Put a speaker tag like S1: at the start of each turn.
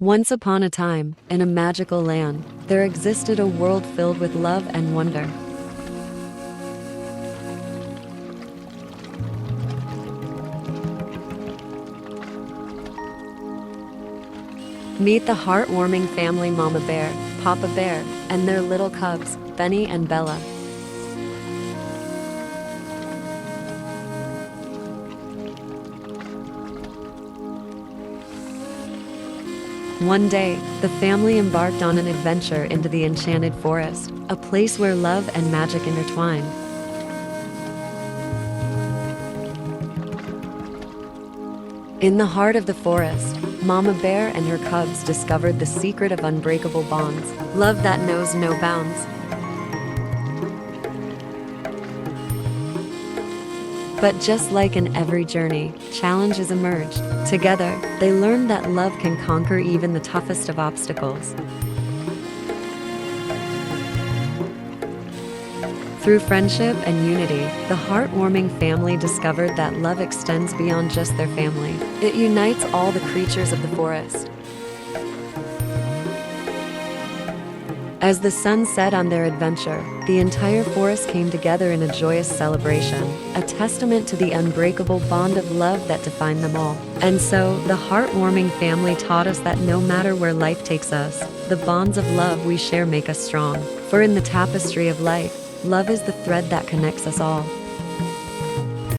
S1: Once upon a time, in a magical land, there existed a world filled with love and wonder. Meet the heartwarming family Mama Bear, Papa Bear, and their little cubs, Benny and Bella. One day, the family embarked on an adventure into the enchanted forest, a place where love and magic intertwine. In the heart of the forest, Mama Bear and her cubs discovered the secret of unbreakable bonds, love that knows no bounds. But just like in every journey, challenges emerged. Together, they learned that love can conquer even the toughest of obstacles. Through friendship and unity, the heartwarming family discovered that love extends beyond just their family. It unites all the creatures of the forest. As the sun set on their adventure, the entire forest came together in a joyous celebration, a testament to the unbreakable bond of love that defined them all. And so, the heartwarming family taught us that no matter where life takes us, the bonds of love we share make us strong. For in the tapestry of life, love is the thread that connects us all.